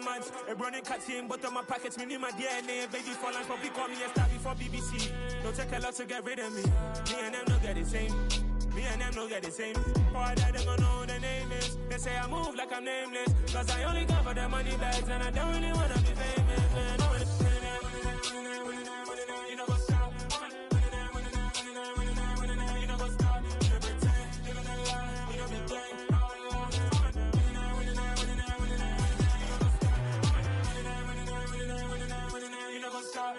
match. A running cat team, but on my packets, me my DNA. Baby for life, probably call me a star before BBC. Don't take a lot to get rid of me. Me and them don't get the same. Me and them don't get the same. Boy, that they gonna know who the name is. They say I move like I'm nameless. Cause I only cover the money bags and I don't really wanna be famous, man. You know what's up? You know what's up? You pretend, living a lie. You know be gang. You know what's up?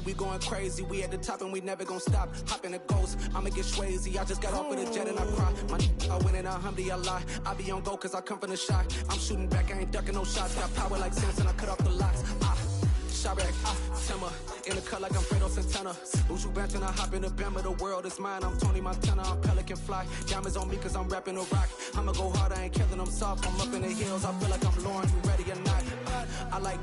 We going crazy, we at the top and we never gonna stop. Hop in a ghost, I'ma get swayzy. I just got off of the jet and I cry. I win in a Humvee, I lie. I be on go cause I come from the shot. I'm shooting back, I ain't ducking no shots. Got power like Samson, I cut off the locks. Shabak, Timmer, in the cut like I'm Fredo Santana. Uju Benton, I hop in the Bama, the world is mine. I'm Tony Montana, I'm Pelican Fly. Diamonds on me cause I'm rapping a rock. I'ma go hard, I ain't killing them soft. I'm up in the hills, I feel like I'm Lauren, you ready or not? I like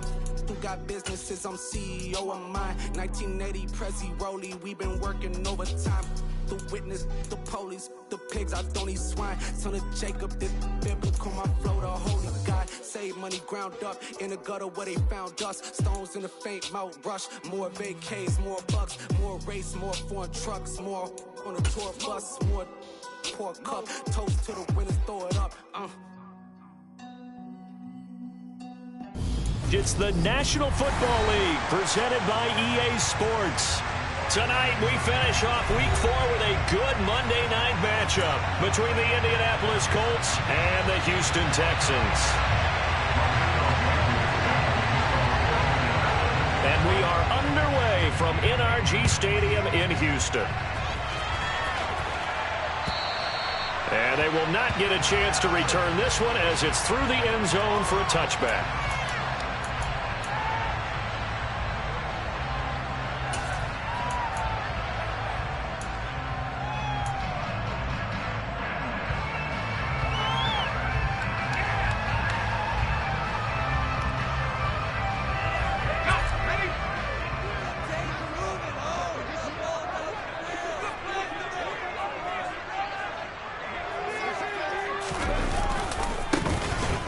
who got businesses, I'm CEO of mine. 1980 Prezi Rolly, we been working overtime. The witness, the police, the pigs, I don't eat swine. Son of Jacob, this biblical, my flow, the holy God. Save money ground up in the gutter where they found us. Stones in the faint mouth rush. More vacays, more bucks, more race, more foreign trucks, more on the tour bus, more pour cup. Toast to the winners, throw it up. It's the National Football League presented by EA Sports. Tonight, we finish off Week 4 with a good Monday night matchup between the Indianapolis Colts and the Houston Texans. And we are underway from NRG Stadium in Houston. And they will not get a chance to return this one as it's through the end zone for a touchback.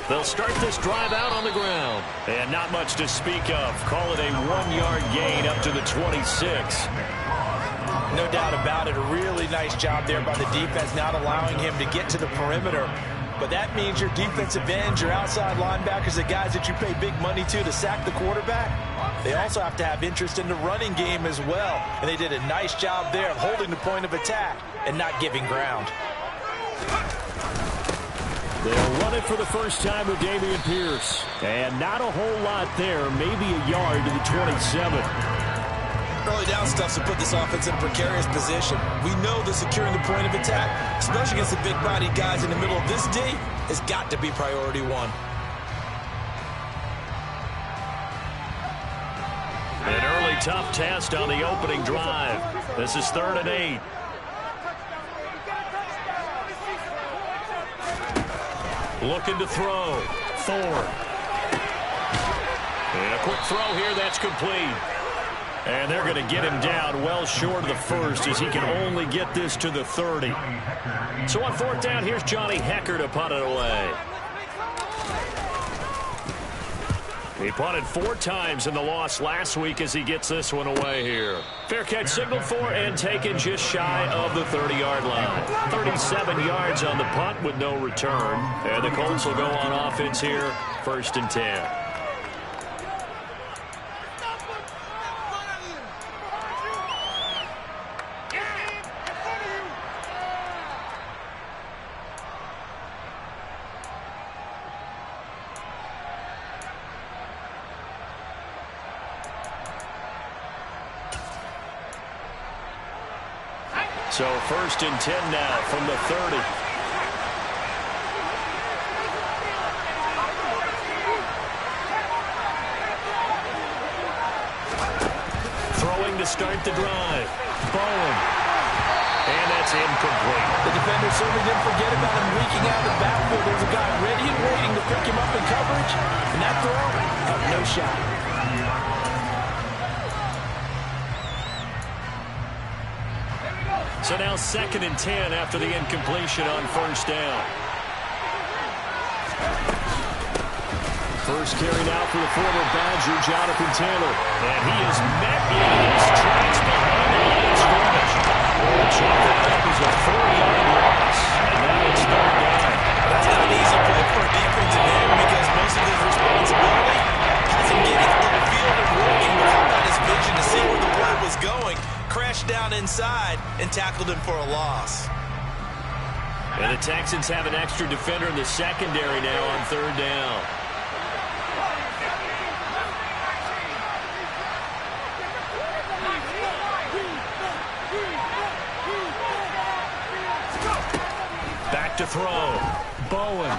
They'll start this drive out on the ground. And not much to speak of. Call it a 1-yard gain up to the 26. No doubt about it. A really nice job there by the defense, not allowing him to get to the perimeter. But that means your defensive ends, your outside linebackers, the guys that you pay big money to sack the quarterback, they also have to have interest in the running game as well. And they did a nice job there of holding the point of attack and not giving ground. They'll run it for the first time with Dameon Pierce. And not a whole lot there, maybe a yard to the 27. Early down stuff to put this offense in a precarious position. We know that securing the point of attack, especially against the big-bodied guys in the middle of this D, has got to be priority one. An early tough test on the opening drive. This is 3rd and 8. Looking to throw. Ford. And a quick throw here, that's complete. And they're going to get him down well short of the first as he can only get this to the 30. So on 4th down, here's Johnny Hecker to punt it away. He punted 4 times in the loss last week as he gets this one away here. Fair catch signaled for and taken just shy of the 30-yard line. 37 yards on the punt with no return. And the Colts will go on offense here, 1st and 10. So 1st and 10 now from the 30. Throwing to start the drive. Bowen. And that's incomplete. The defender certainly didn't forget about him leaking out of the backfield. There's a guy ready and waiting to pick him up in coverage. And that throw had no shot. So now 2nd and 10 after the incompletion on first down. First carry now for the former Badger, Jonathan Taylor. And he is met in his tracks behind the line of scrimmage. Chalk that up as a 4-yard loss. And now it's 3rd down. That's not an easy play for a defensive end because most of his responsibility has him getting upfield and working, but how about his vision to see where the play was going? Crashed down inside and tackled him for a loss. And the Texans have an extra defender in the secondary now on 3rd down. Back to throw. Bowen.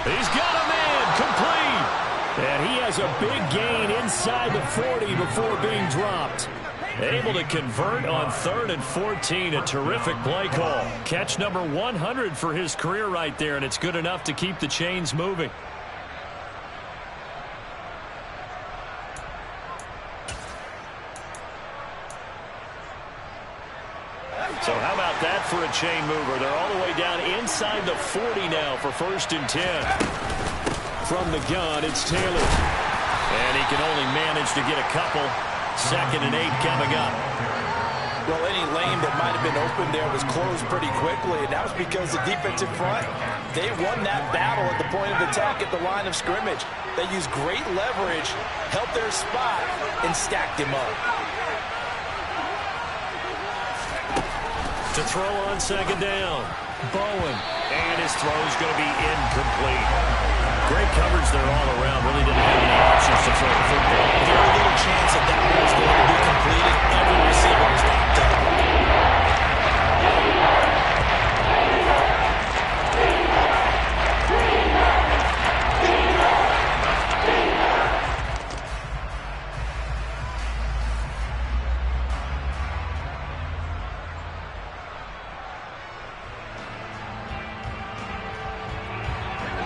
He's got a man complete. And he has a big gain inside the 40 before being dropped. Able to convert on 3rd and 14. A terrific play call. Catch number 100 for his career right there, and it's good enough to keep the chains moving. So how about that for a chain mover? They're all the way down inside the 40 now for 1st and 10. From the gun, it's Taylor. And he can only manage to get a couple. 2nd and 8 coming up. Well, any lane that might have been open there was closed pretty quickly, and that was because the defensive front, they won that battle at the point of attack at the line of scrimmage. They used great leverage, held their spot, and stacked him up. To throw on 2nd down. Bowen. And his throw's going to be incomplete. Great coverage there all around. Really didn't have any options to throw the football. Very little chance that that one was going to be completed. Every receiver was locked up.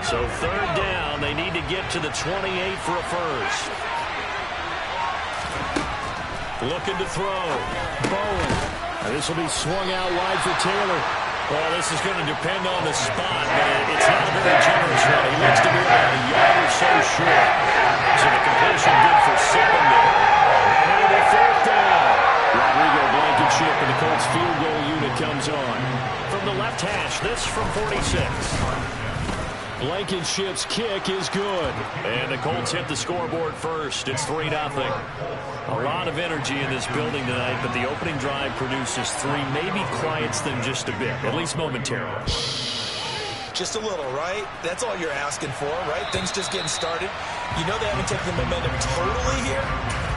So 3rd down, they need to get to the 28 for a first. Looking to throw. Bowen. This will be swung out wide for Taylor. Well, this is going to depend on the spot, but it's not a very generous one. He looks to be about a yard or so short. So the completion good for 7 there. And the 4th down. Rodrigo Blankenship and the Colts field goal unit comes on. From the left hash, this from 46. Blankenship's kick is good. And the Colts hit the scoreboard first. It's 3-0. A lot of energy in this building tonight, but the opening drive produces 3, maybe quiets them just a bit, at least momentarily. Just a little, right? That's all you're asking for, right? Things just getting started. You know they haven't taken the momentum totally here,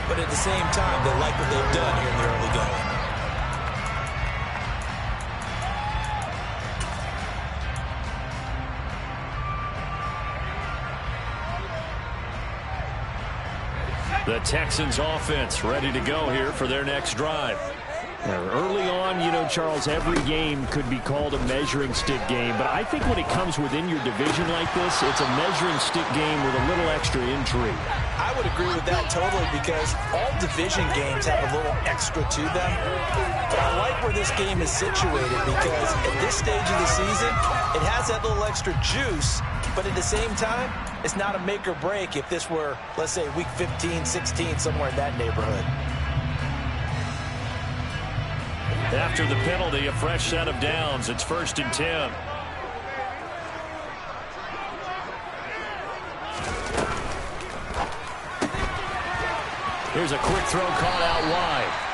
but at the same time, they like what they've done here in the early going. The Texans offense ready to go here for their next drive. Now, early on, you know, Charles, every game could be called a measuring stick game, but I think when it comes within your division like this, it's a measuring stick game with a little extra intrigue. I would agree with that totally because all division games have a little extra to them. But I like where this game is situated because at this stage of the season, it has that little extra juice, but at the same time, it's not a make or break if this were, let's say, week 15, 16, somewhere in that neighborhood. After the penalty, a fresh set of downs. It's 1st and 10. Here's a quick throw caught out wide.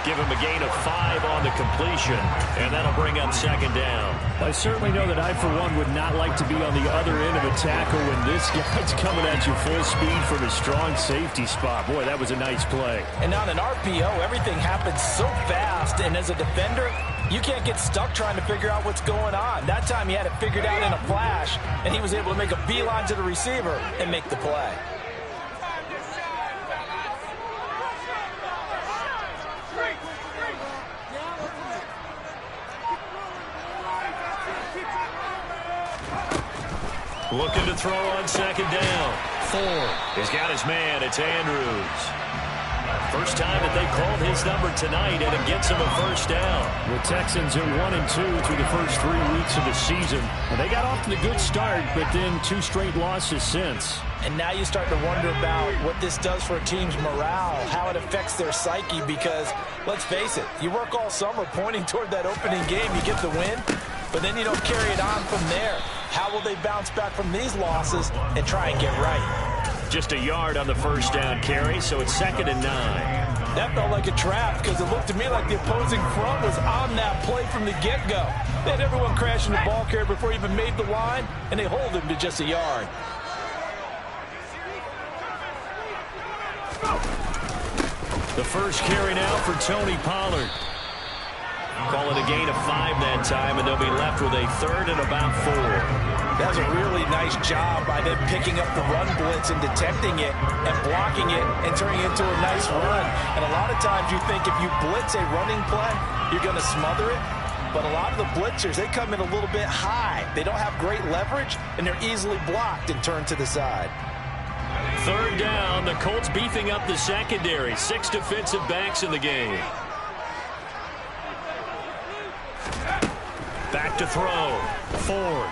Give him a gain of 5 on the completion, and that'll bring up 2nd down. I certainly know that I, for one, would not like to be on the other end of a tackle when this guy's coming at you full speed from a strong safety spot. Boy, that was a nice play. And on an RPO, everything happens so fast, and as a defender, you can't get stuck trying to figure out what's going on. That time he had it figured out in a flash, and he was able to make a beeline to the receiver and make the play. Looking to throw on 2nd down. Ford has got his man. It's Andrews. First time that they called his number tonight, and it gets him a first down. The Texans are 1-2 through the first 3 weeks of the season. And they got off to the good start, but then 2 straight losses since. And now you start to wonder about what this does for a team's morale, how it affects their psyche, because, let's face it, you work all summer pointing toward that opening game, you get the win, but then you don't carry it on from there. How will they bounce back from these losses and try and get right? Just a yard on the first down carry, so it's 2nd and 9. That felt like a trap because it looked to me like the opposing front was on that play from the get-go. They had everyone crashing the ball carrier before he even made the line, and they hold him to just a yard. The first carry now for Tony Pollard. Call it a gain of 5 that time, and they'll be left with a 3rd and about 4. That's a really nice job by them picking up the run blitz and detecting it and blocking it and turning it into a nice run. And a lot of times you think if you blitz a running play, you're going to smother it. But a lot of the blitzers, they come in a little bit high. They don't have great leverage, and they're easily blocked and turned to the side. 3rd down, the Colts beefing up the secondary. 6 defensive backs in the game. Back to throw. Ford.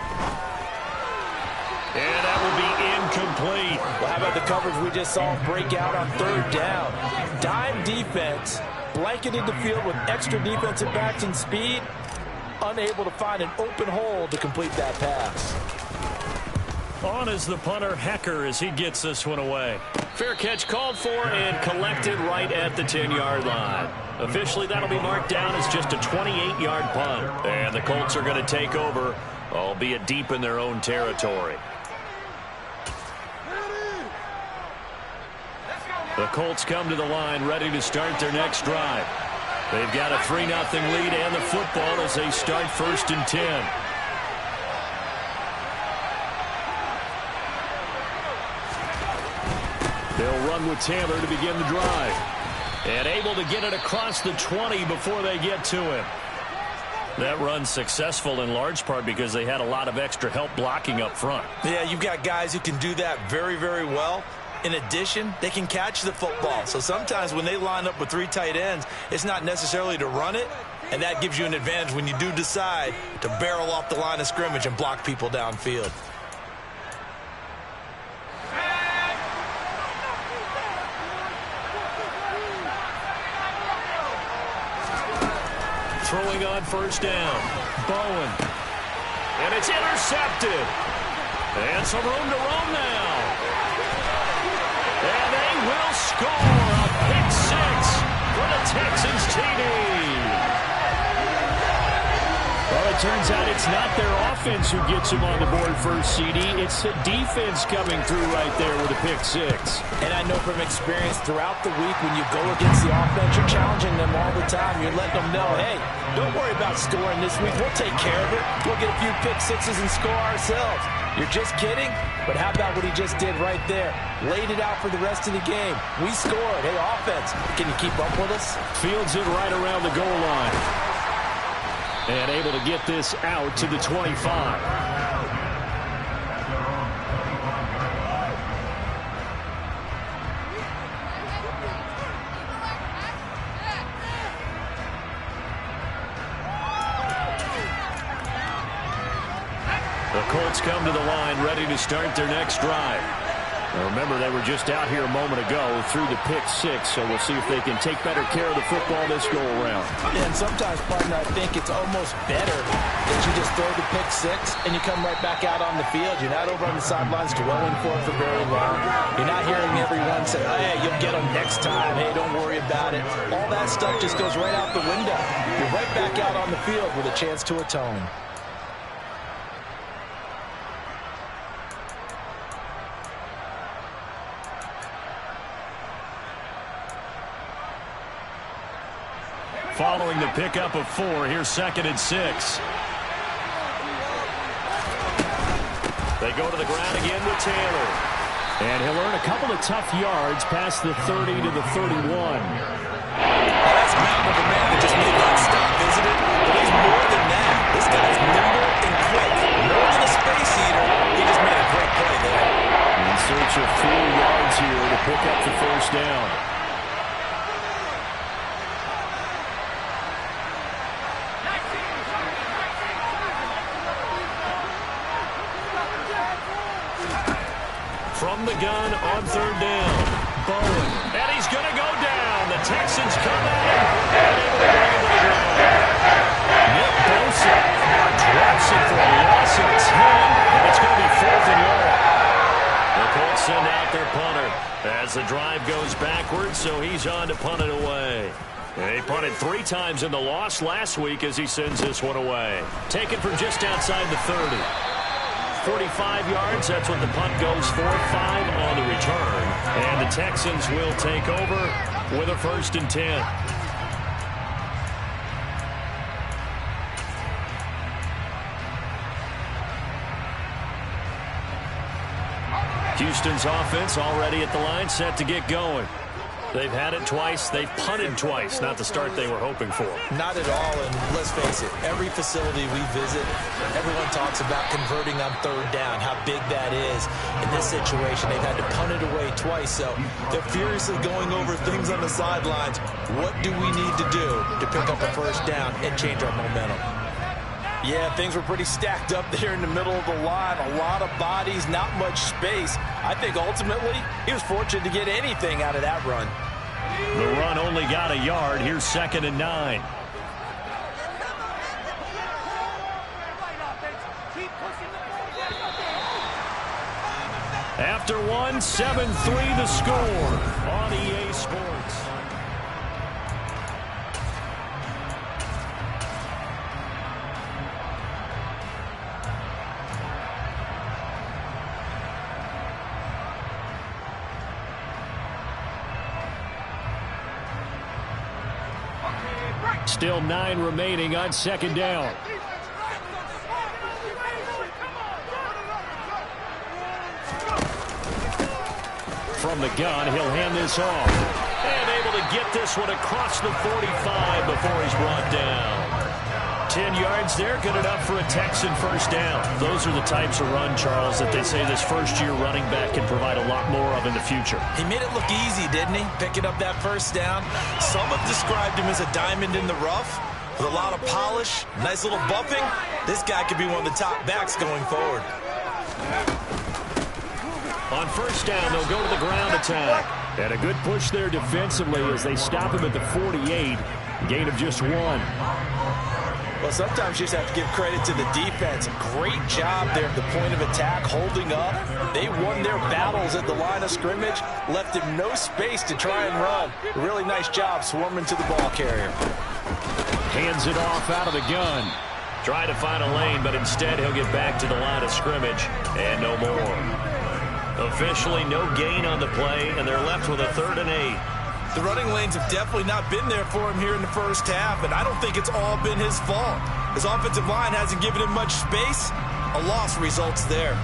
And that will be incomplete. Well, how about the coverage we just saw break out on 3rd down? Dime defense, blanketed the field with extra defensive backs and speed, unable to find an open hole to complete that pass. On is the punter, Hecker, as he gets this one away. Fair catch called for and collected right at the 10-yard line. Officially, that'll be marked down as just a 28-yard punt. And the Colts are going to take over, albeit deep in their own territory. The Colts come to the line ready to start their next drive. They've got a 3-0 lead and the football as they start 1st and 10. They'll run with Taylor to begin the drive. And able to get it across the 20 before they get to him. That run's successful in large part because they had a lot of extra help blocking up front. Yeah, you've got guys who can do that very, very well. In addition, they can catch the football. So sometimes when they line up with 3 tight ends, it's not necessarily to run it, and that gives you an advantage when you do decide to barrel off the line of scrimmage and block people downfield. Throwing on 1st down. Bowen. And it's intercepted. And some room to roam now. And they will score a pick 6 for the Texans TD. Well, it turns out it's not their offense who gets him on the board first, CD. It's the defense coming through right there with a pick 6. And I know from experience throughout the week when you go against the offense, you're challenging them all the time. You're letting them know, hey, don't worry about scoring this week. We'll take care of it. We'll get a few pick 6s and score ourselves. You're just kidding? But how about what he just did right there? Laid it out for the rest of the game. We scored. Hey, offense, can you keep up with us? Fields it right around the goal line. And able to get this out to the 25. The Colts come to the line ready to start their next drive. Now remember, they were just out here a moment ago through the pick 6, so we'll see if they can take better care of the football this go-around. Yeah, and sometimes, partner, I think it's almost better that you just throw the pick 6 and you come right back out on the field. You're not over on the sidelines dwelling for it for very long. You're not hearing everyone say, hey, you'll get them next time. Hey, don't worry about it. All that stuff just goes right out the window. You're right back out on the field with a chance to atone. Following the pickup of 4, here's 2nd and 6. They go to the ground again with Taylor. And he'll earn a couple of tough yards past the 30 to the 31. That's mountain of a man that just made that stop, isn't it? But he's more than that. This guy's nimble and quick. More than a space eater. He just made a great play there. In search of 4 yards here to pick up the first down. From the gun on third down, Bowen. And he's going to go down. The Texans come at him and able to bring him to the ground. Nick Bosa drops it for a loss of 10, and it's going to be 4th and long. The Colts send out their punter as the drive goes backwards, so he's on to punt it away. They punted 3 times in the loss last week as he sends this one away. Taken from just outside the 30. 45 yards, that's what the punt goes for. 5 on the return. And the Texans will take over with a 1st and 10. Houston's offense already at the line, set to get going. They've had it twice. They've punted twice. Not the start they were hoping for. Not at all, and let's face it, every facility we visit, everyone talks about converting on third down, how big that is. In this situation, they've had to punt it away twice, so they're furiously going over things on the sidelines. What do we need to do to pick up a 1st down and change our momentum? Yeah, things were pretty stacked up there in the middle of the line. A lot of bodies, not much space. I think ultimately he was fortunate to get anything out of that run. The run only got a yard. Here's 2nd and 9. After 1, 7-3 the score on EA Sports. Still 9 remaining on 2nd down. From the gun, he'll hand this off. And able to get this one across the 45 before he's brought down. 10 yards there, good enough for a Texan 1st down. Those are the types of run, Charles, that they say this first-year running back can provide a lot more of in the future. He made it look easy, didn't he? Picking up that 1st down. Some have described him as a diamond in the rough with a lot of polish, nice little bumping. This guy could be one of the top backs going forward. On 1st down, they'll go to the ground attack. And a good push there defensively as they stop him at the 48. Gain of just 1. Well, sometimes you just have to give credit to the defense. Great job there at the point of attack, holding up. They won their battles at the line of scrimmage, left him no space to try and run. Really nice job swarming to the ball carrier. Hands it off out of the gun. Try to find a lane, but instead he'll get back to the line of scrimmage, and no more. Officially no gain on the play, and they're left with a 3rd and 8. The running lanes have definitely not been there for him here in the 1st half, and I don't think it's all been his fault. His offensive line hasn't given him much space. A loss results there.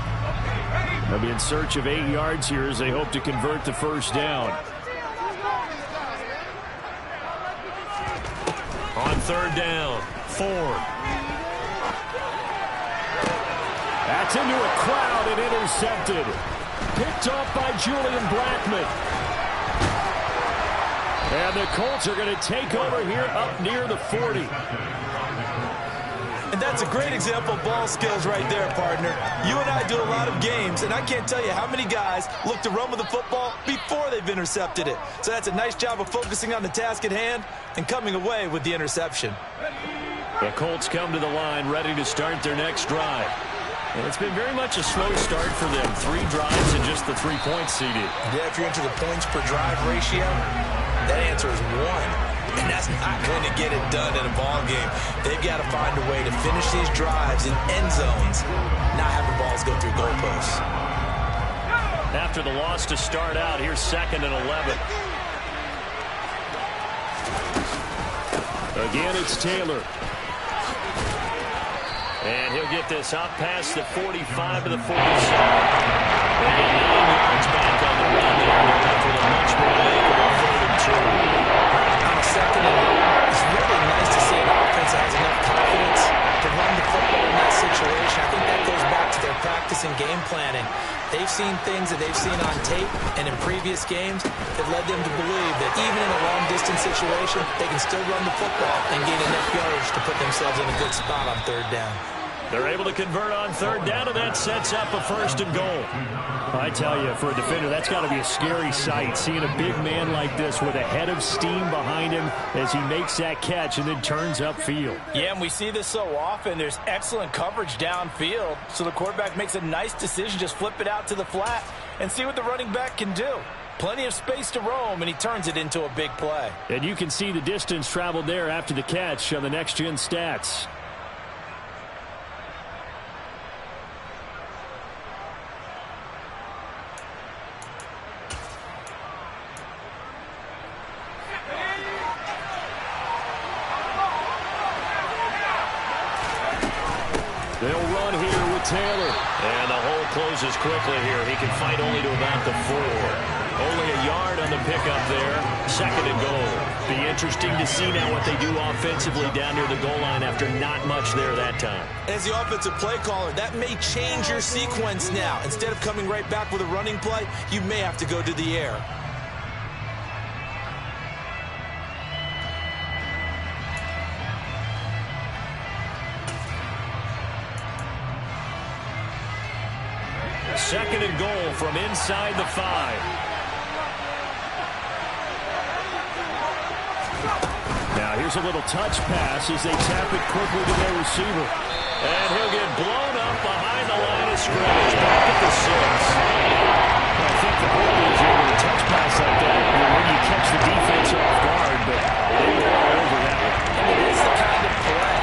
They'll be in search of 8 yards here as they hope to convert the 1st down. On 3rd down, Ford. That's into a crowd and intercepted. Picked off by Julian Blackmon. And the Colts are going to take over here up near the 40. And that's a great example of ball skills right there, partner. You and I do a lot of games, and I can't tell you how many guys look to run with the football before they've intercepted it. So that's a nice job of focusing on the task at hand and coming away with the interception. The Colts come to the line ready to start their next drive. And it's been very much a slow start for them. 3 drives and just the 3 points CD. Yeah, if you're into the points per drive ratio, that answer is 1. And that's not going to get it done in a ball game. They've got to find a way to finish these drives in end zones, not have the balls go through goalposts. After the loss to start out, here's 2nd and 11. Again, it's Taylor. And he'll get this out past the 45 to the 47. They get 9 yards back on the run there. They're left with a much more makeable 3rd and 2. On a 2nd and 8, it's really nice to see an offense that has enough confidence to run the football in that situation. I think that goes back to their practice and game planning. They've seen things that they've seen on tape and in previous games that led them to believe that even in a long-distance situation, they can still run the football and gain enough yardage to put themselves in a good spot on 3rd down. They're able to convert on third down, and that sets up a 1st and goal. I tell you, for a defender, that's got to be a scary sight, seeing a big man like this with a head of steam behind him as he makes that catch and then turns upfield. Yeah, and we see this so often. There's excellent coverage downfield, so the quarterback makes a nice decision, just flip it out to the flat and see what the running back can do. Plenty of space to roam, and he turns it into a big play. And you can see the distance traveled there after the catch on the next-gen stats. They'll run here with Taylor. And the hole closes quickly here. He can fight only to about the 4. Only a yard on the pickup there. 2nd and goal. Be interesting to see now what they do offensively down near the goal line after not much there that time. As the offensive play caller, that may change your sequence now. Instead of coming right back with a running play, you may have to go to the air. Second and goal from inside the 5. Now here's a little touch pass as they tap it quickly to their receiver. And he'll get blown up behind the line of scrimmage. Back at the 6. I think the goal is with a touch pass like that, when you catch the defense off guard, but they were all over that one. It is the kind of play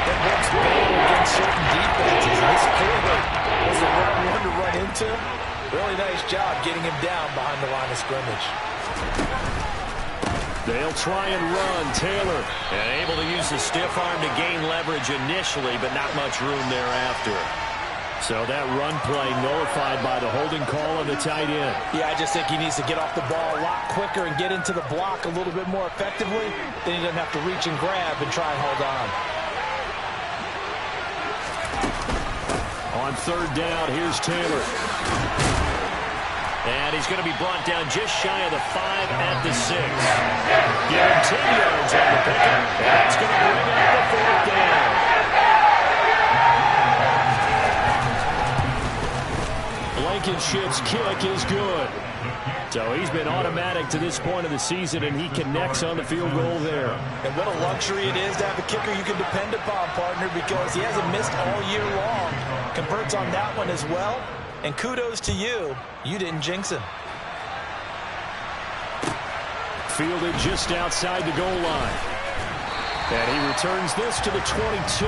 that works better against certain defenses. This clearly was the wrong one to run into. Really nice job getting him down behind the line of scrimmage. They'll try and run. Taylor, and able to use the stiff arm to gain leverage initially, but not much room thereafter. So that run play nullified by the holding call on the tight end. Yeah, I just think he needs to get off the ball a lot quicker and get into the block a little bit more effectively. Then he doesn't have to reach and grab and try and hold on. On third down, here's Taylor. And he's going to be brought down just shy of the 5 at the 6. Give him 10 yards on the pickup. That's going to bring up the 4th down. Blankenship's kick is good. So he's been automatic to this point of the season, and he connects on the field goal there. And what a luxury it is to have a kicker you can depend upon, partner, because he hasn't missed all year long. Converts on that one as well. And kudos to you. You didn't jinx him. Fielded just outside the goal line. And he returns this to the 22.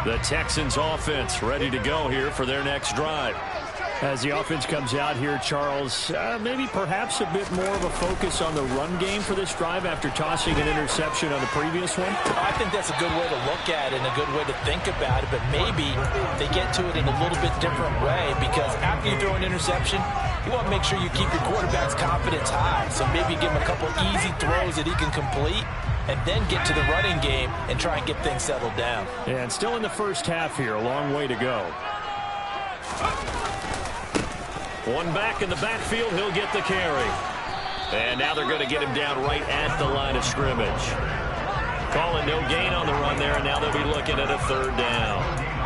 The Texans offense ready to go here for their next drive. As the offense comes out here, Charles, maybe perhaps a bit more of a focus on the run game for this drive after tossing an interception on the previous one? I think that's a good way to look at it and a good way to think about it, but maybe they get to it in a little bit different way, because after you throw an interception, you want to make sure you keep your quarterback's confidence high. So maybe give him a couple easy throws that he can complete, and then get to the running game and try and get things settled down. And still in the first half here, a long way to go. One back in the backfield, he'll get the carry. And now they're going to get him down right at the line of scrimmage. Calling no gain on the run there, and now they'll be looking at a 3rd down.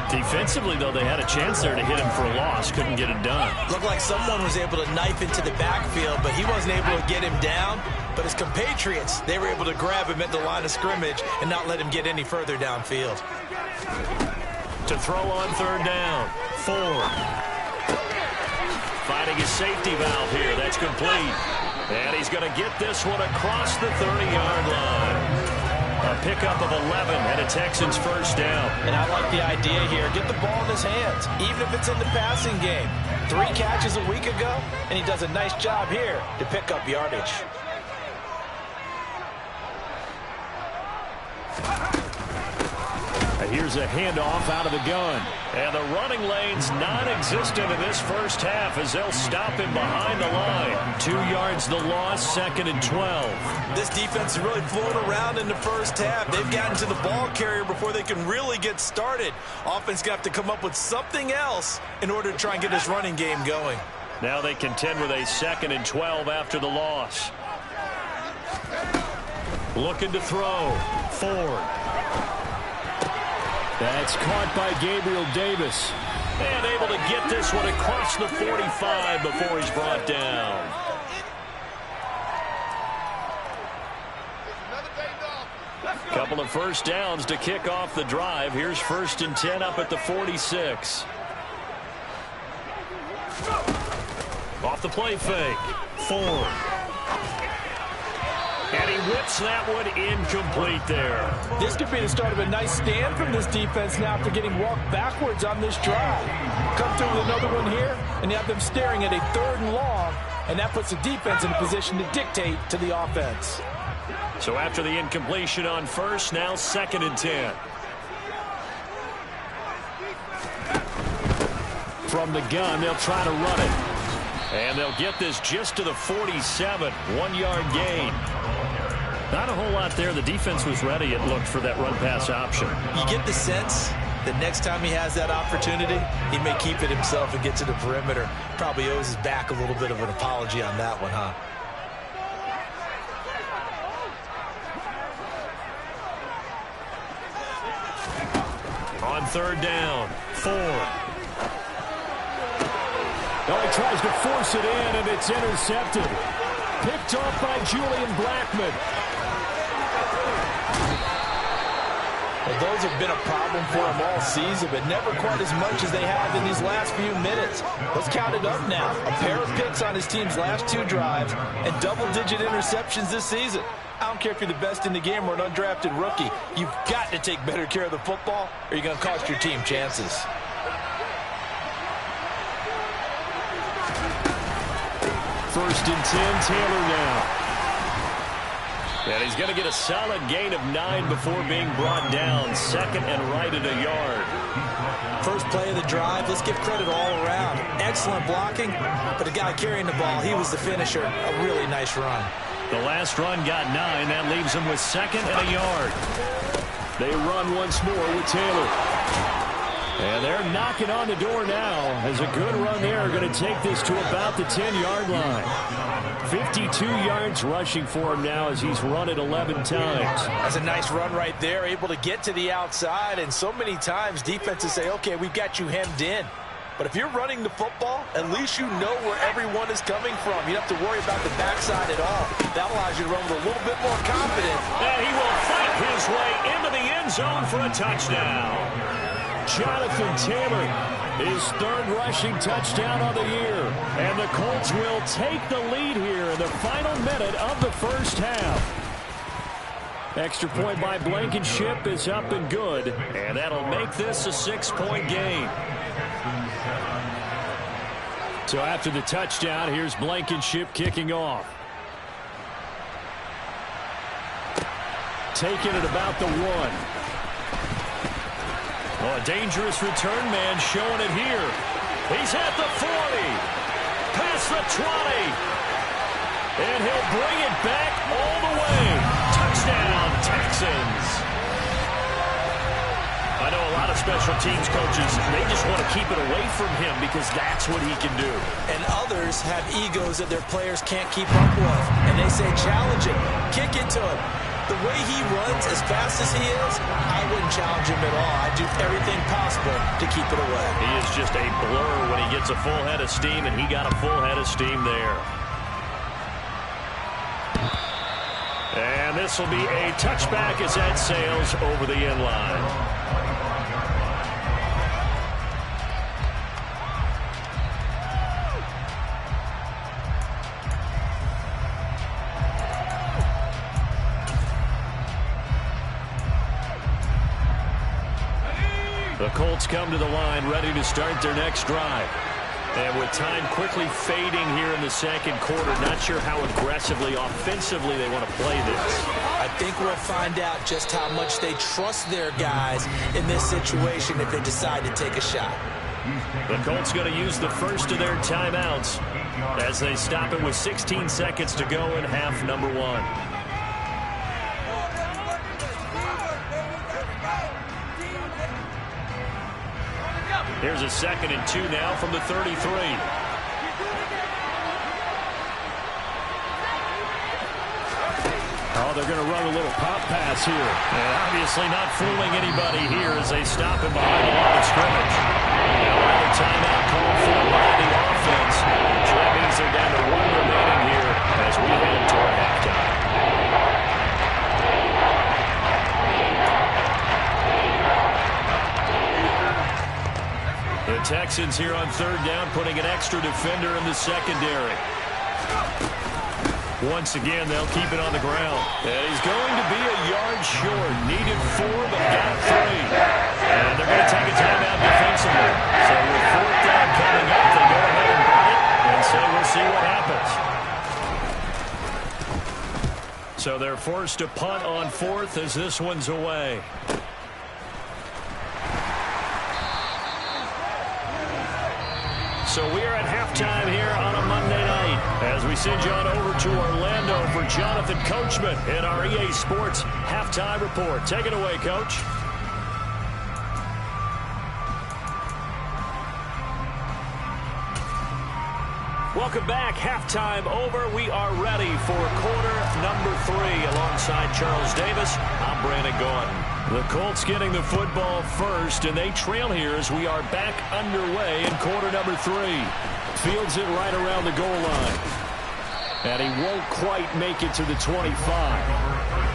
Defensively, though, they had a chance there to hit him for a loss. Couldn't get it done. Looked like someone was able to knife into the backfield, but he wasn't able to get him down. But his compatriots, they were able to grab him at the line of scrimmage and not let him get any further downfield. To throw on 3rd down, Ford. Finding his safety valve here. That's complete. And he's going to get this one across the 30-yard line. A pickup of 11 and a Texans 1st down. And I like the idea here. Get the ball in his hands, even if it's in the passing game. 3 catches a week ago, and he does a nice job here to pick up yardage. Here's a handoff out of the gun. And the running lane's non-existent in this first half as they'll stop him behind the line. 2 yards the loss, 2nd and 12. This defense is really flown around in the first half. They've gotten to the ball carrier before they can really get started. Offense got to come up with something else in order to try and get this running game going. Now they contend with a 2nd and 12 after the loss. Looking to throw. Ford. That's caught by Gabriel Davis. And able to get this one across the 45 before he's brought down. Couple of first downs to kick off the drive. Here's 1st and 10 up at the 46. Off the play fake. Ford. And he whips that one incomplete there. This could be the start of a nice stand from this defense now after getting walked backwards on this drive. Come through with another one here, and you have them staring at a 3rd and long, and that puts the defense in a position to dictate to the offense. So after the incompletion on 1st, now 2nd and 10. From the gun, they'll try to run it. And they'll get this just to the 47. 1-yard gain. Not a whole lot there. The defense was ready, it looked, for that run-pass option. You get the sense that next time he has that opportunity, he may keep it himself and get to the perimeter. Probably owes his back a little bit of an apology on that one, huh? On 3rd down, Ford. Oh, he tries to force it in, and it's intercepted. Picked off by Julian Blackman. Well, those have been a problem for him all season, but never quite as much as they have in these last few minutes. Let's count it up now. A pair of picks on his team's last 2 drives and double-digit interceptions this season. I don't care if you're the best in the game or an undrafted rookie. You've got to take better care of the football or you're going to cost your team chances. First and 10, Taylor now. And he's going to get a solid gain of 9 before being brought down. 2nd and right at a yard. First play of the drive, let's give credit all around. Excellent blocking, but the guy carrying the ball, he was the finisher. A really nice run. The last run got 9. That leaves him with 2nd and a yard. They run once more with Taylor. And they're knocking on the door now as a good run there going to take this to about the 10-yard line. 52 yards rushing for him now as he's run it 11 times. That's a nice run right there, able to get to the outside. And so many times defenses say, okay, we've got you hemmed in. But if you're running the football, at least you know where everyone is coming from. You don't have to worry about the backside at all. That allows you to run with a little bit more confidence. And he will fight his way into the end zone for a touchdown. Jonathan Taylor, his 3rd rushing touchdown of the year. And the Colts will take the lead here in the final minute of the first half. Extra point by Blankenship is up and good. And that'll make this a 6-point game. So after the touchdown, here's Blankenship kicking off. Taking it about the 1. Oh, a dangerous return man showing it here. He's at the 40. Past the 20. And he'll bring it back all the way. Touchdown, Texans. I know a lot of special teams coaches, they just want to keep it away from him because that's what he can do. And others have egos that their players can't keep up with. And they say, challenge him, kick it to him. The way he runs as fast as he is, I wouldn't challenge him at all. I'd do everything possible to keep it away. He is just a blur when he gets a full head of steam, and he got a full head of steam there. And this will be a touchback as that sails over the end line. The Colts come to the line ready to start their next drive. And with time quickly fading here in the second quarter, not sure how aggressively, offensively they want to play this. I think we'll find out just how much they trust their guys in this situation if they decide to take a shot. The Colts going to use the first of their timeouts as they stop it with 16 seconds to go in half number 1. Here's a 2nd and 2 now from the 33. Oh, they're going to run a little pop pass here. And obviously not fooling anybody here as they stop him behind the line of scrimmage. Now another timeout called for by the offense. So that means they're down to 1 remaining here as we head toward halftime. The Texans here on 3rd down, putting an extra defender in the secondary. Once again, they'll keep it on the ground. And he's going to be a yard short. Needed 4, but got 3. And they're going to take a timeout defensively. So with 4th down coming up, they go ahead and run it and say we'll see what happens. So they're forced to punt on 4th as this one's away. So we are at halftime here on a Monday night as we send you on over to Orlando for Jonathan Coachman in our EA Sports Halftime Report. Take it away, Coach. Welcome back. Halftime over. We are ready for quarter number 3 alongside Charles Davis. I'm Brandon Gordon. The Colts getting the football first, and they trail here as we are back underway in quarter number 3. Fields it right around the goal line. And he won't quite make it to the 25.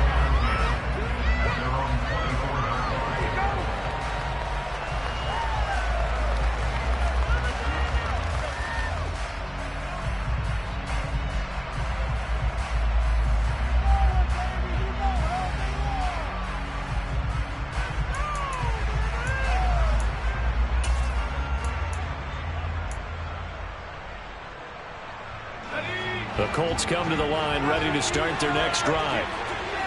The Colts come to the line ready to start their next drive.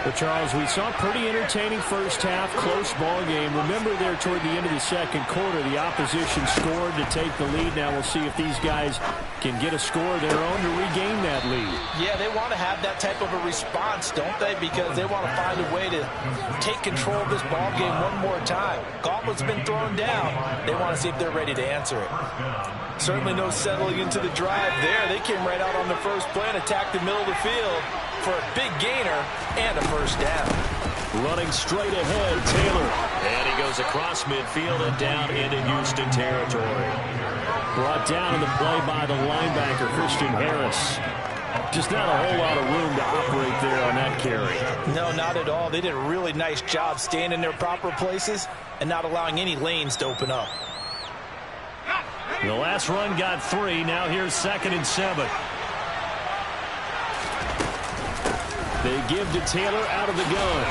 But, Charles, we saw a pretty entertaining first half, close ball game. Remember there toward the end of the second quarter, the opposition scored to take the lead. Now we'll see if these guys can get a score of their own to regain that lead. Yeah, they want to have that type of a response, don't they? Because they want to find a way to take control of this ball game one more time. Gauntlet's been thrown down. They want to see if they're ready to answer it. Certainly no settling into the drive there. They came right out on the first play and attacked the middle of the field for a big gainer and a first down. Running straight ahead, Taylor. And he goes across midfield and down into Houston territory. Brought down in the play by the linebacker, Christian Harris. Just not a whole lot of room to operate there on that carry. No, not at all. They did a really nice job staying in their proper places and not allowing any lanes to open up. The last run got 3. Now here's 2nd and 7. They give to Taylor out of the gun.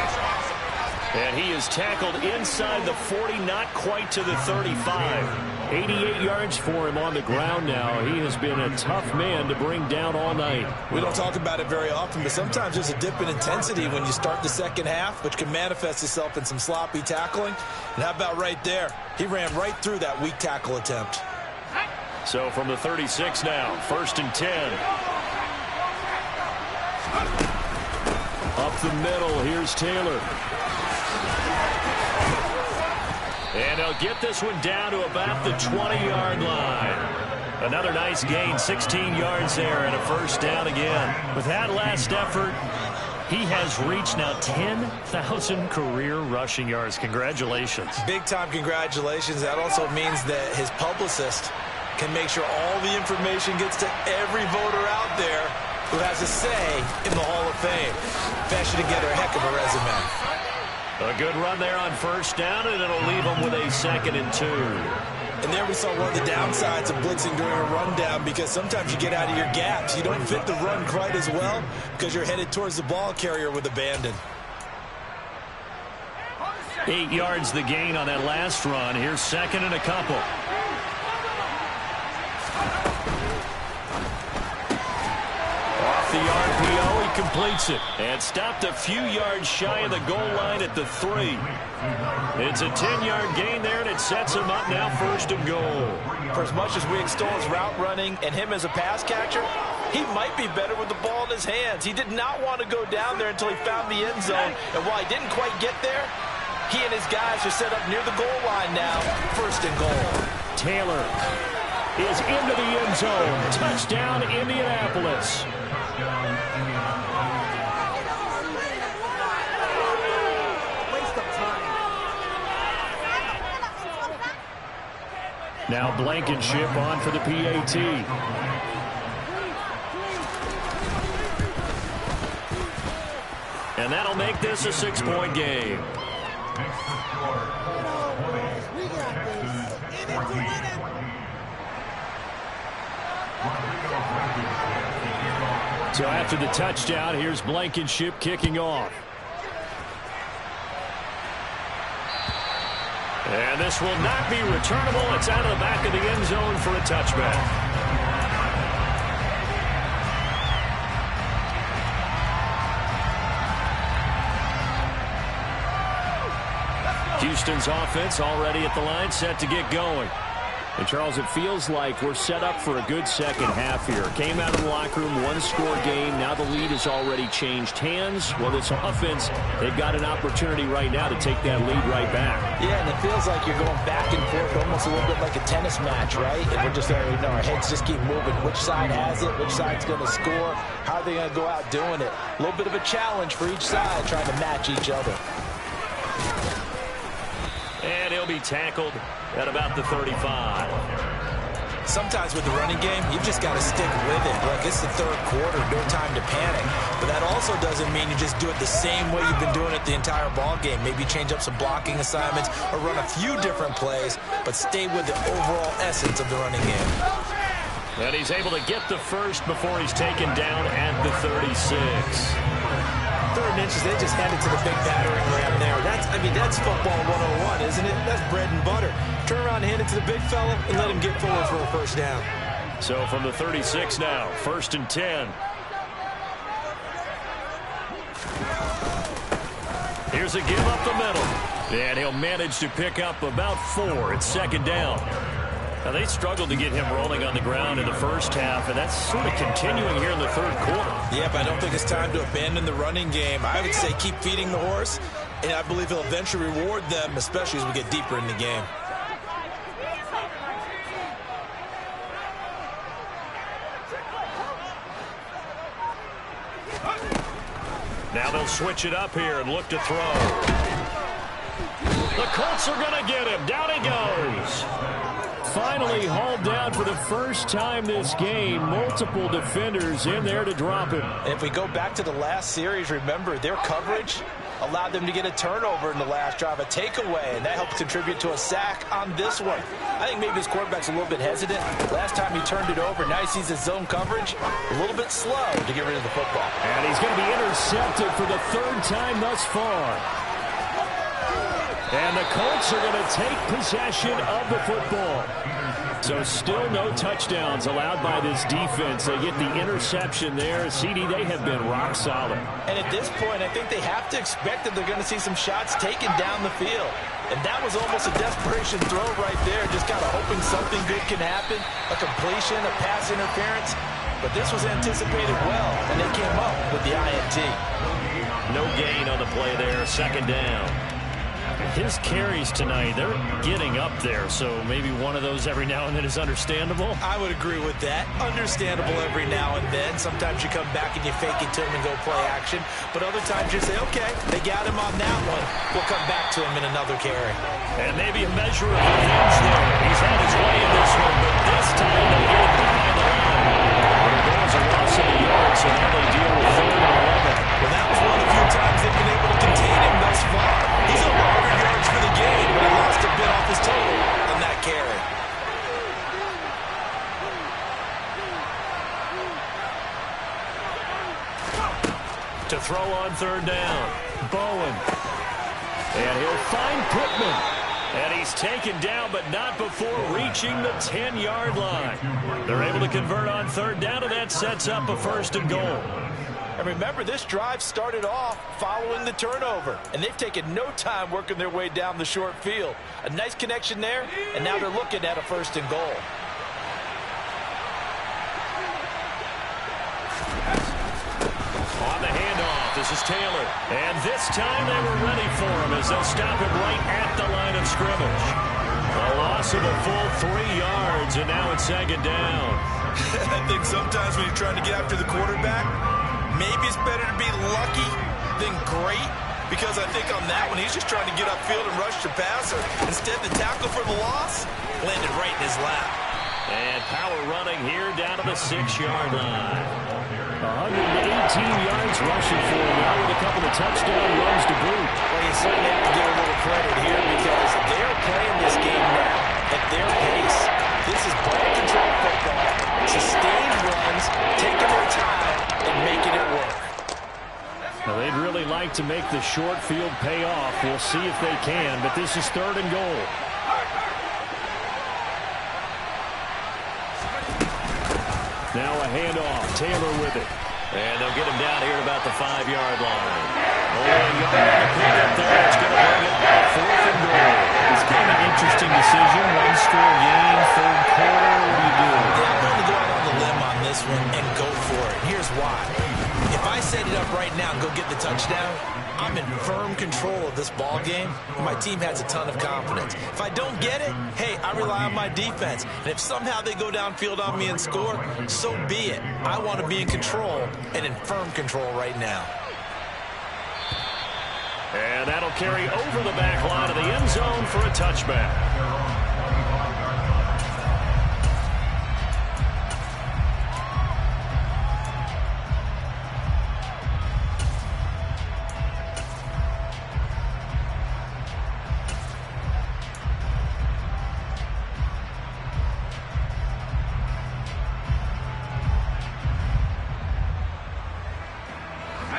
And he is tackled inside the 40, not quite to the 35. 88 yards for him on the ground now. He has been a tough man to bring down all night. We don't talk about it very often, but sometimes there's a dip in intensity when you start the second half, which can manifest itself in some sloppy tackling. And how about right there? He ran right through that weak tackle attempt. So from the 36 now, 1st and 10. Up the middle, here's Taylor. And they'll get this one down to about the 20-yard line. Another nice gain, 16 yards there, and a first down again. With that last effort, he has reached now 10,000 career rushing yards. Congratulations. Big-time congratulations. That also means that his publicist can make sure all the information gets to every voter out there who has a say in the Hall of Fame. Fashion together a heck of a resume. A good run there on first down, and it'll leave them with a 2nd and 2. And there we saw one of the downsides of blitzing during a rundown, because sometimes you get out of your gaps. You don't fit the run quite as well because you're headed towards the ball carrier with abandon. 8 yards the gain on that last run. Here's 2nd and a couple. Off the RPO, he completes it. And stopped a few yards shy of the goal line at the 3. It's a 10-yard gain there, and it sets him up now 1st and goal. For as much as we extol his route running and him as a pass catcher, he might be better with the ball in his hands. He did not want to go down there until he found the end zone. And while he didn't quite get there, he and his guys are set up near the goal line now. 1st and goal. Taylor is into the end zone. Touchdown, Indianapolis. Now Blankenship on for the PAT. And that'll make this a 6-point game. So after the touchdown, here's Blankenship kicking off. And this will not be returnable. It's out of the back of the end zone for a touchback. Houston's offense already at the line, set to get going. And, Charles, it feels like we're set up for a good second half here. Came out of the locker room, one-score game. Now the lead has already changed hands. Well, this offense, they've got an opportunity right now to take that lead right back. Yeah, and it feels like you're going back and forth, almost a little bit like a tennis match, right? And we're just, our heads just keep moving. Which side has it? Which side's going to score? How are they going to go out doing it? A little bit of a challenge for each side, trying to match each other. And he'll be tackled at about the 35. Sometimes with the running game, you've just got to stick with it. Look, it's the 3rd quarter, no time to panic. But that also doesn't mean you just do it the same way you've been doing it the entire ball game. Maybe change up some blocking assignments or run a few different plays, but stay with the overall essence of the running game. And he's able to get the first before he's taken down at the 36. 3rd inches, they just hand it to the big battering ram there. That's football 101, isn't it? That's bread and butter. Turn around and hand it to the big fella and let him get forward for a 1st down. So from the 36 now, 1st and 10. Here's a give up the middle. And he'll manage to pick up about 4. It's 2nd down. Now, they struggled to get him rolling on the ground in the first half, and that's sort of continuing here in the 3rd quarter. Yep, I don't think it's time to abandon the running game. I would say keep feeding the horse, and I believe he'll eventually reward them, especially as we get deeper in the game. Now they'll switch it up here and look to throw. The Colts are going to get him. Down he goes. Finally hauled down for the first time this game. Multiple defenders in there to drop him. If we go back to the last series, remember, their coverage allowed them to get a turnover in the last drive, a takeaway, and that helped contribute to a sack on this one. I think maybe his quarterback's a little bit hesitant. Last time he turned it over, now he sees his zone coverage a little bit slow to get rid of the football. And he's going to be intercepted for the 3rd time thus far. And the Colts are going to take possession of the football. So still no touchdowns allowed by this defense. They get the interception there. CD, they have been rock solid. And at this point, I think they have to expect that they're going to see some shots taken down the field. And that was almost a desperation throw right there. Just kind of hoping something good can happen. A completion, a pass interference. But this was anticipated well, and they came up with the INT. No gain on the play there. 2nd down. His carries tonight, they're getting up there, so maybe one of those every now and then is understandable. I would agree with that. Understandable every now and then. Sometimes you come back and you fake it to him and go play action, but other times you say, okay, they got him on that one. We'll come back to him in another carry. And maybe a measure of revenge there. He's had his way in this one, but this time they get it behind the line. There goes a loss of the yards, so now they deal with 3rd and 11. Well, that was one of the few times they've been able to contain him thus far. He's over 100 yards for the game, but he lost a bit off his total on that carry. To throw on 3rd down. Bowen. And he'll find Pittman. And he's taken down, but not before reaching the 10-yard line. They're able to convert on 3rd down, and that sets up a 1st and goal. And remember, this drive started off following the turnover, and they've taken no time working their way down the short field. A nice connection there, and now they're looking at a 1st and goal. On the handoff, this is Taylor. And this time they were ready for him as they'll stop him right at the line of scrimmage. A loss of a full 3 yards, and now it's 2nd down. I think sometimes when you're trying to get after the quarterback, maybe it's better to be lucky than great, because I think on that one, he's just trying to get upfield and rush the passer. Instead, the tackle for the loss landed right in his lap. And power running here down to the 6-yard line. 118 yards rushing for him now with a couple of touchdown runs to boot. Well, you certainly have to give a little credit here because they're playing this game now at their pace. This is ball control football, sustained runs, taking their time, and making it work. Now, they'd really like to make the short field pay off. We'll see if they can, but this is 3rd and goal. Now a handoff. Taylor with it. And they'll get him down here at about the 5-yard line. Only a yard on the pickup there. It's going to bring it 4th and goal. It's kind of an interesting decision. 1-score game, 3rd quarter. What do you do? Yeah, I'm going to go out on the limb on this one and go for it. Here's why. If I set it up right now and go get the touchdown, I'm in firm control of this ball game. My team has a ton of confidence. If I don't get it, hey, I rely on my defense. And if somehow they go downfield on me and score, so be it. I want to be in control and in firm control right now. And that'll carry over the back line of the end zone for a touchback.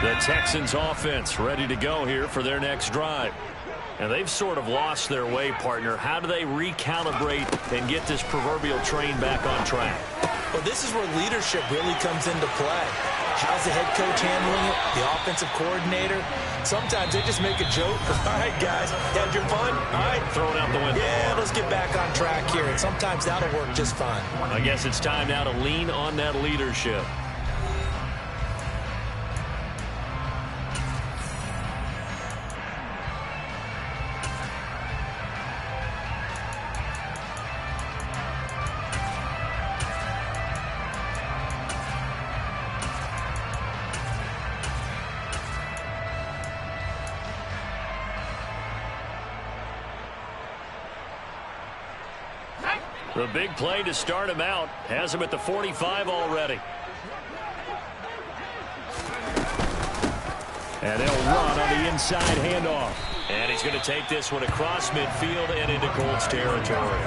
The Texans offense ready to go here for their next drive. And they've sort of lost their way, partner. How do they recalibrate and get this proverbial train back on track? Well, this is where leadership really comes into play. How's the head coach handling it? The offensive coordinator? Sometimes they just make a joke. All right, guys, had your fun? All right. Throw it out the window. Yeah, let's get back on track here. And sometimes that'll work just fine. I guess it's time now to lean on that leadership. The big play to start him out has him at the 45 already. And they'll run on the inside handoff. And he's going to take this one across midfield and into Colts territory.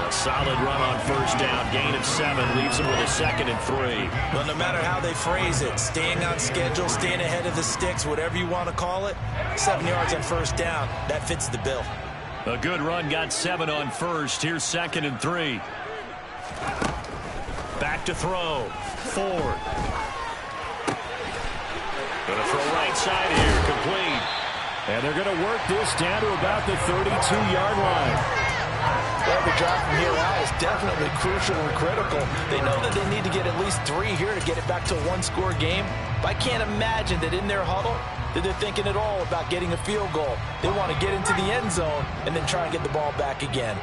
A solid run on 1st down. Gain of 7 leaves him with a 2nd and 3. Well, no matter how they phrase it, staying on schedule, staying ahead of the sticks, whatever you want to call it, 7 yards on 1st down, that fits the bill. A good run, got 7 on 1st. Here's 2nd and 3. Back to throw. Ford. Going to throw right side here, complete. And they're going to work this down to about the 32-yard line. Well, the drive from here out is definitely crucial and critical. They know that they need to get at least 3 here to get it back to a 1-score game. But I can't imagine that in their huddle that they're thinking at all about getting a field goal. They want to get into the end zone and then try and get the ball back again.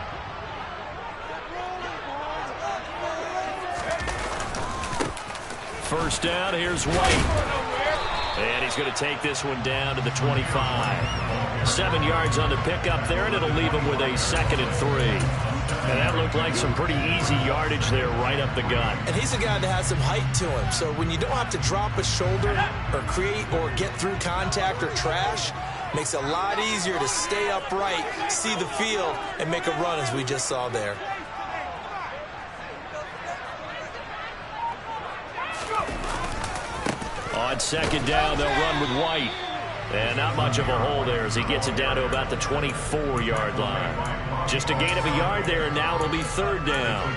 First down, here's White. And he's going to take this one down to the 25. 7 yards on the pickup there, and it'll leave him with a 2nd and 3. And that looked like some pretty easy yardage there right up the gut. And he's a guy that has some height to him. So when you don't have to drop a shoulder or create or get through contact or trash, makes it a lot easier to stay upright, see the field, and make a run as we just saw there. On 2nd down, they'll run with White. And not much of a hole there as he gets it down to about the 24-yard line. Just a gain of a yard there, and now it'll be 3rd down.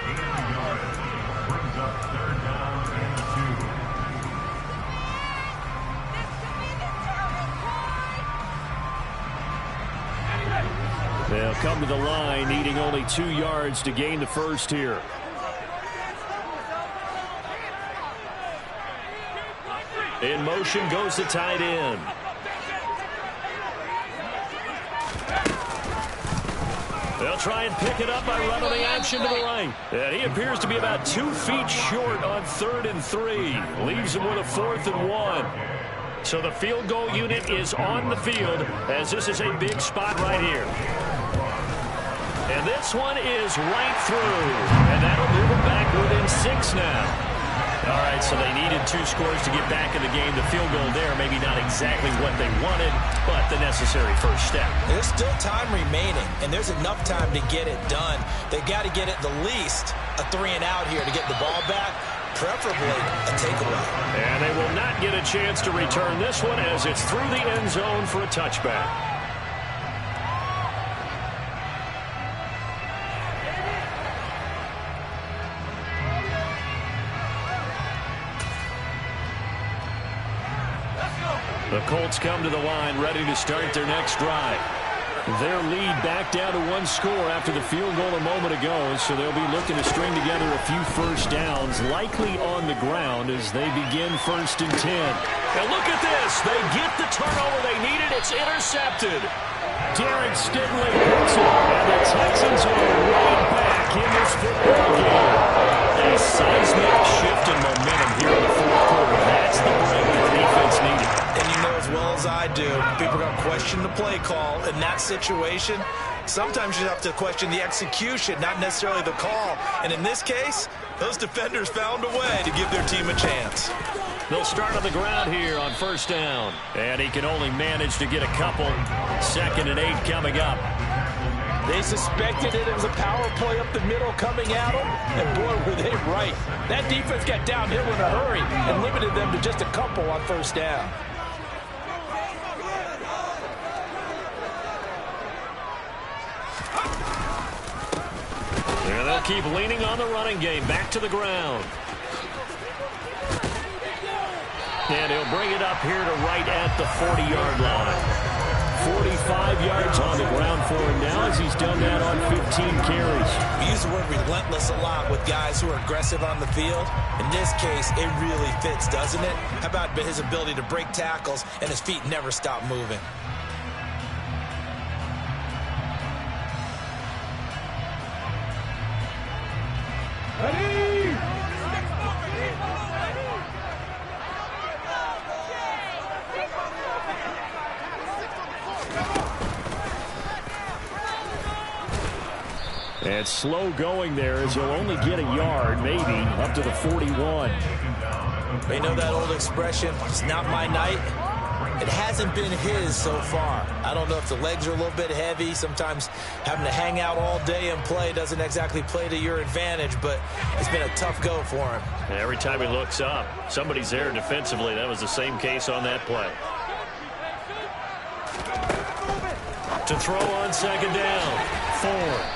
They'll come to the line, needing only 2 yards to gain the first here. In motion goes the tight end. They'll try and pick it up by running the action to the right. And he appears to be about 2 feet short on 3rd and 3. Leaves him with a 4th and 1. So the field goal unit is on the field as this is a big spot right here. And this one is right through. And that'll move them back within 6 now. All right, so they needed 2 scores to get back in the game. The field goal there, maybe not exactly what they wanted, but the necessary first step. There's still time remaining, and there's enough time to get it done. They've got to get at the least a 3-and-out here to get the ball back, preferably a takeaway. And they will not get a chance to return this one as it's through the end zone for a touchback. The Colts come to the line, ready to start their next drive. Their lead back down to 1 score after the field goal a moment ago, so they'll be looking to string together a few first downs, likely on the ground as they begin 1st and 10. And look at this. They get the turnover they needed. It's intercepted. Derek Stingley hits it, and the Texans are right back in this football game. A seismic shift in momentum here in the 4th quarter. That's the break that the defense needed. And you know as well as I do, people are going to question the play call. In that situation, sometimes you have to question the execution, not necessarily the call. And in this case, those defenders found a way to give their team a chance. They'll start on the ground here on 1st down. And he can only manage to get a couple. 2nd and 8 coming up. They suspected it was a power play up the middle coming at them, and boy, were they right. That defense got downhill in a hurry and limited them to just a couple on 1st down. There they'll keep leaning on the running game. Back to the ground. And he'll bring it up here to right at the 40-yard line. 45 yards on the ground for him now as he's done that on 15 carries. We use the word relentless a lot with guys who are aggressive on the field. In this case, it really fits, doesn't it? How about his ability to break tackles and his feet never stop moving? And slow going there as he'll only get a yard, maybe, up to the 41. They know that old expression, it's not my night. It hasn't been his so far. I don't know if the legs are a little bit heavy. Sometimes having to hang out all day and play doesn't exactly play to your advantage, but it's been a tough go for him. And every time he looks up, somebody's there defensively. That was the same case on that play. To throw on 2nd down. 4.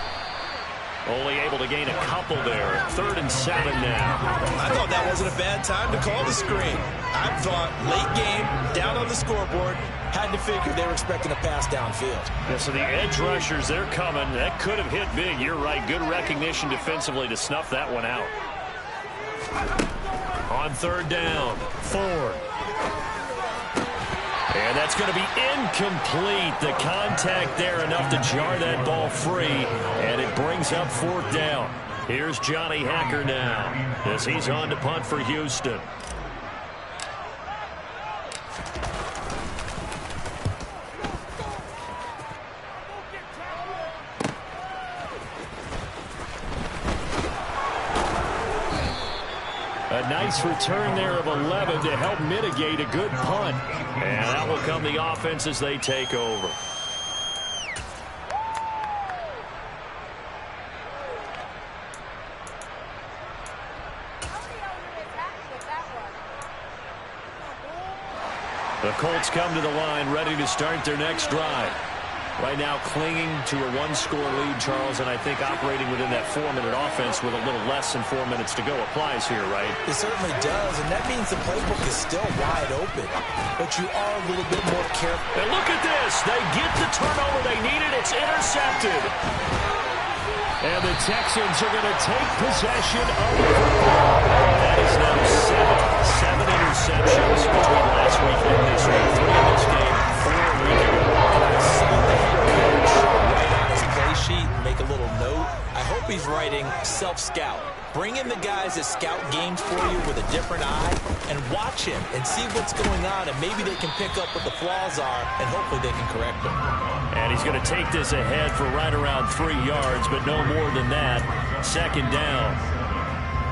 Only able to gain a couple there. 3rd and 7 now. I thought that wasn't a bad time to call the screen. I thought late game, down on the scoreboard, had to figure they were expecting a pass downfield. Yeah, so the edge rushers, they're coming. That could have hit big. You're right. Good recognition defensively to snuff that one out. On 3rd down. 4. And that's going to be incomplete. The contact there enough to jar that ball free. And it brings up 4th down. Here's Johnny Hacker now as he's on to punt for Houston. A nice return there of 11 to help mitigate a good punt. And that will come the offense as they take over. The Colts come to the line ready to start their next drive. Right now clinging to a one-score lead, Charles, and I think operating within that 4-minute offense with a little less than 4 minutes to go applies here, right? It certainly does, and that means the playbook is still wide open. But you are a little bit more careful. And look at this. They get the turnover they needed. It's intercepted. And the Texans are going to take possession of the football. That is now seven interceptions between last week and this week. 3 in this game, 4 a week ago. Write on his play sheet, make a little note. I hope he's writing self-scout. Bring in the guys that scout games for you with a different eye and watch him and see what's going on, and maybe they can pick up what the flaws are, and hopefully they can correct them. And he's going to take this ahead for right around 3 yards, but no more than that. 2nd down.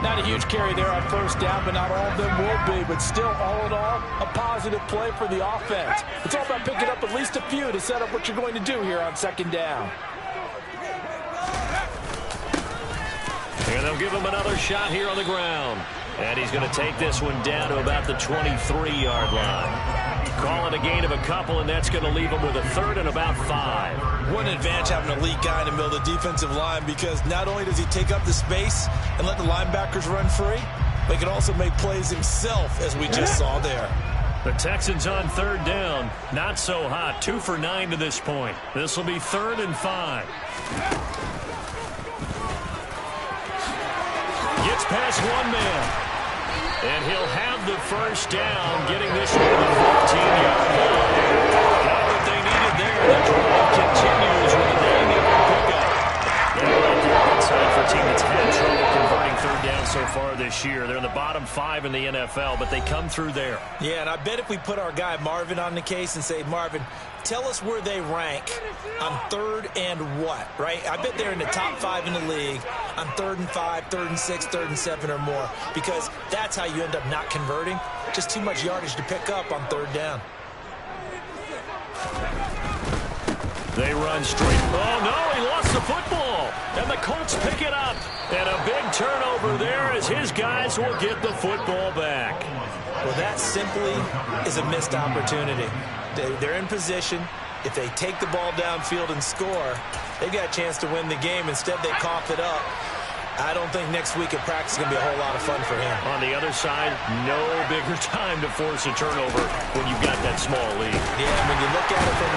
Not a huge carry there on 1st down, but not all of them will be. But still, all in all, a positive play for the offense. It's all about picking up at least a few to set up what you're going to do here on 2nd down. And they'll give him another shot here on the ground. And he's going to take this one down to about the 23-yard line. Call it a gain of a couple, and that's going to leave him with a 3rd and about 5. What an advantage having an elite guy in the middle of the defensive line, because not only does he take up the space and let the linebackers run free, but he can also make plays himself, as we just saw there. The Texans on 3rd down. Not so hot. 2 for 9 to this point. This will be 3rd and 5. Gets past one man. And he'll have the 1st down, getting this one to the 14-yard line. Got what they needed there. The drive continues with a 9-yard pickup. They're right there on side for a team that's had trouble converting 3rd down so far this year. They're in the bottom 5 in the NFL, but they come through there. Yeah, and I bet if we put our guy Marvin on the case and say, Marvin, tell us where they rank on 3rd and what, right? I bet they're in the top 5 in the league on 3rd and 5, 3rd and 6, 3rd and 7 or more, because that's how you end up not converting. Just too much yardage to pick up on 3rd down. They run straight. Oh, no, he lost the football. And the Colts pick it up. And a big turnover there as his guys will get the football back. Well, that simply is a missed opportunity. They're in position. If they take the ball downfield and score, they've got a chance to win the game. Instead, they cough it up. I don't think next week at practice is going to be a whole lot of fun for him. On the other side, no bigger time to force a turnover when you've got that small lead. Yeah, when you look at it from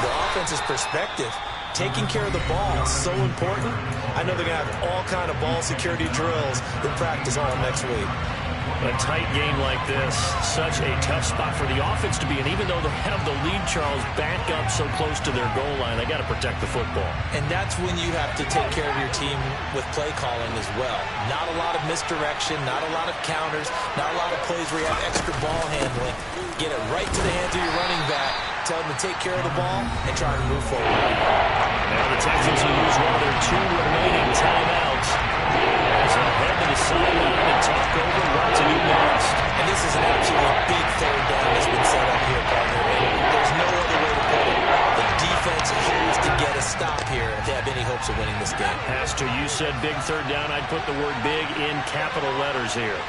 the offense's perspective, taking care of the ball is so important. I know they're going to have all kind of ball security drills in practice all next week. A tight game like this, such a tough spot for the offense to be in. Even though they have the lead, Charles, back up so close to their goal line, they got to protect the football. And that's when you have to take care of your team with play calling as well. Not a lot of misdirection, not a lot of counters, not a lot of plays where you have extra ball handling. Get it right to the hands of your running back, tell them to take care of the ball, and try to move forward. Now the Texans will use one of their 2 remaining timeouts as they head to the sideline and talk over what's new next. And this is an absolutely big 3rd down that's been set up here, partner. There's no other way to put it. The defense has to get a stop here if they have any hopes of winning this game. Has to. You said big 3rd down. I'd put the word big in capital letters here.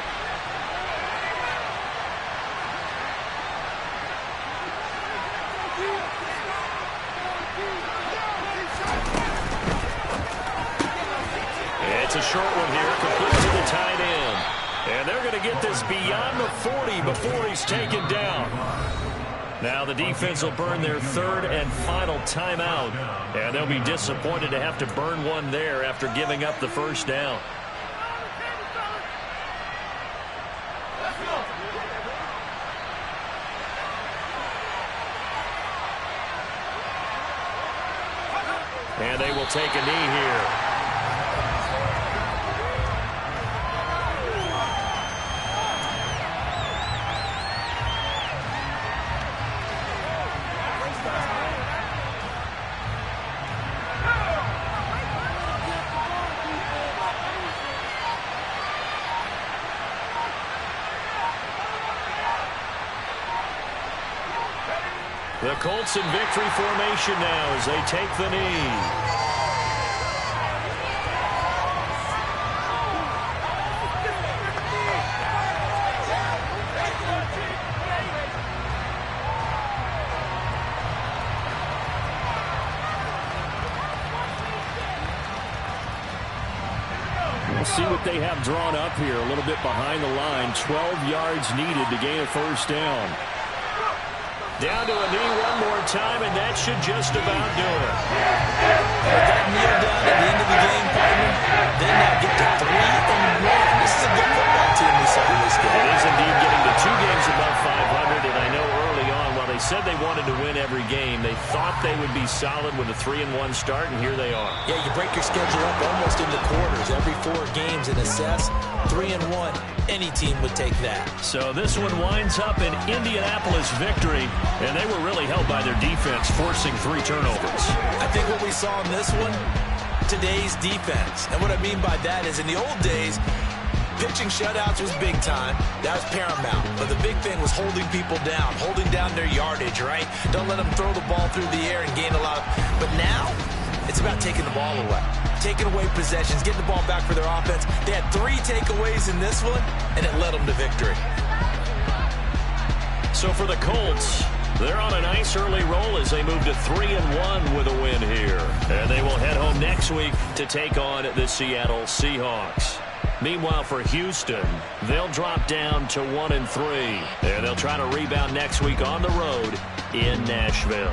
It's a short one here, complete to the tight end. And they're going to get this beyond the 40 before he's taken down. Now the defense will burn their 3rd and final timeout. And they'll be disappointed to have to burn one there after giving up the 1st down. And they will take a knee here. The Colts in victory formation now as they take the knee. We'll see what they have drawn up here. A little bit behind the line. 12 yards needed to gain a first down. Down to a knee one more time, and that should just about do it. With that kneel down at the end of the game, partner, then now get to 3-1. This is a good football team we saw in this game. It is indeed getting to 2 games above 500, and I know early on, while they said they wanted to win every game, they thought they would be solid with a 3-1 start, and here they are. Yeah, you break your schedule up almost into quarters. Every 4 games and assess 3-1. Any team would take that. So this one winds up in Indianapolis victory, and they were really helped by their defense, forcing 3 turnovers. I think what we saw in this one, today's defense. And what I mean by that is in the old days, pitching shutouts was big time. That was paramount. But the big thing was holding people down, holding down their yardage, right? Don't let them throw the ball through the air and gain a lot. But now, it's about taking the ball away. Taking away possessions, getting the ball back for their offense. They had 3 takeaways in this one, and it led them to victory. So for the Colts, they're on a nice early roll as they move to 3-1 with a win here. And they will head home next week to take on the Seattle Seahawks. Meanwhile, for Houston, they'll drop down to 1-3. And they'll try to rebound next week on the road in Nashville.